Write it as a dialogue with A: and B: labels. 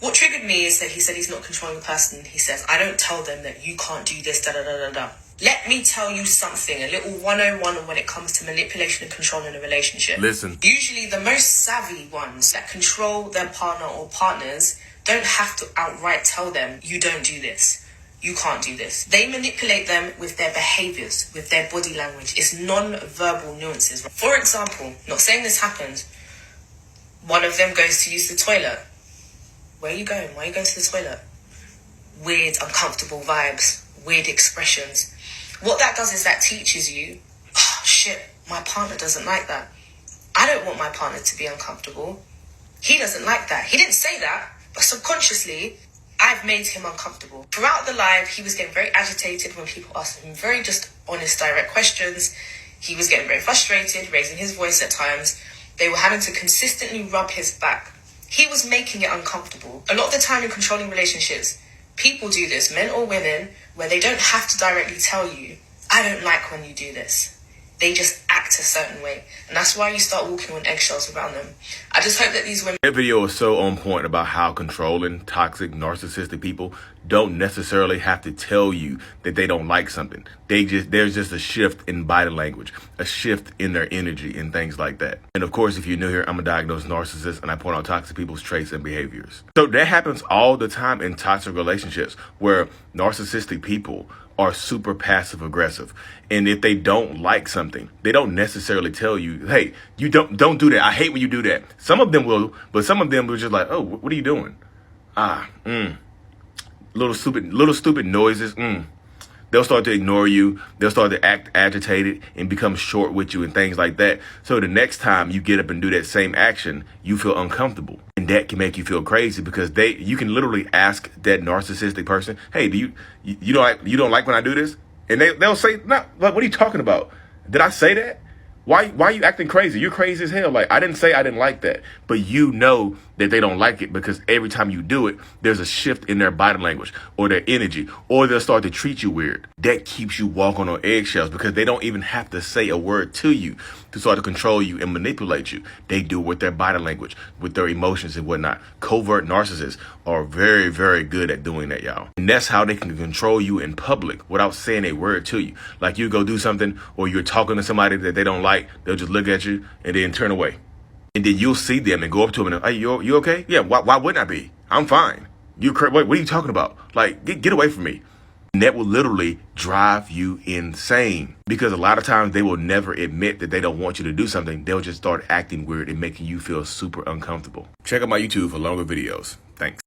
A: What triggered me is that he said he's not controlling the person. He says, I don't tell them that you can't do this, da da da da da. Let me tell you something, a little 101 on when it comes to manipulation and control in a relationship.
B: Listen.
A: Usually the most savvy ones that control their partner or partners don't have to outright tell them, you don't do this. You can't do this. They manipulate them with their behaviors, with their body language. It's non-verbal nuances. For example, not saying this happens, one of them goes to use the toilet. Where are you going? Why are you going to the toilet? Weird, uncomfortable vibes, weird expressions. What that does is that teaches you, oh shit, my partner doesn't like that. I don't want my partner to be uncomfortable. He doesn't like that. He didn't say that, but subconsciously, I've made him uncomfortable. Throughout the live, he was getting very agitated when people asked him very just honest, direct questions. He was getting very frustrated, raising his voice at times. They were having to consistently rub his back. He was making it uncomfortable. A lot of the time in controlling relationships, people do this, men or women, where they don't have to directly tell you, I don't like when you do this. They just act a certain way. And that's why you start walking on eggshells around them. I just hope that these women...
B: That video is so on point about how controlling, toxic, narcissistic people don't necessarily have to tell you that they don't like something. There's just a shift in body language, a shift in their energy and things like that. And of course, if you're new here, I'm a diagnosed narcissist and I point out toxic people's traits and behaviors. So that happens all the time in toxic relationships where narcissistic people are super passive aggressive. And if they don't like something, they don't necessarily tell you, hey, you don't do that. I hate when you do that. Some of them will, but some of them will just like, oh, what are you doing? Little stupid noises. They'll start to ignore you. They'll start to act agitated and become short with you and things like that. So the next time you get up and do that same action, you feel uncomfortable. And that can make you feel crazy because you can literally ask that narcissistic person, hey, you don't like when I do this? And they'll say, no, what are you talking about? Did I say that? Why are you acting crazy? You're crazy as hell. Like, I didn't say I didn't like that. But you know that they don't like it because every time you do it, there's a shift in their body language or their energy, or they'll start to treat you weird. That keeps you walking on eggshells because they don't even have to say a word to you to start to control you and manipulate you. They do it with their body language, with their emotions and whatnot. Covert narcissists are very, very good at doing that, y'all. And that's how they can control you in public without saying a word to you. Like you go do something or you're talking to somebody that they don't like, they'll just look at you and then turn away. And then you'll see them and go up to them and, hey, you okay? Yeah, why wouldn't I be? I'm fine. What are you talking about? Like, get away from me. And that will literally drive you insane because a lot of times they will never admit that they don't want you to do something. They'll just start acting weird and making you feel super uncomfortable. Check out my YouTube for longer videos. Thanks.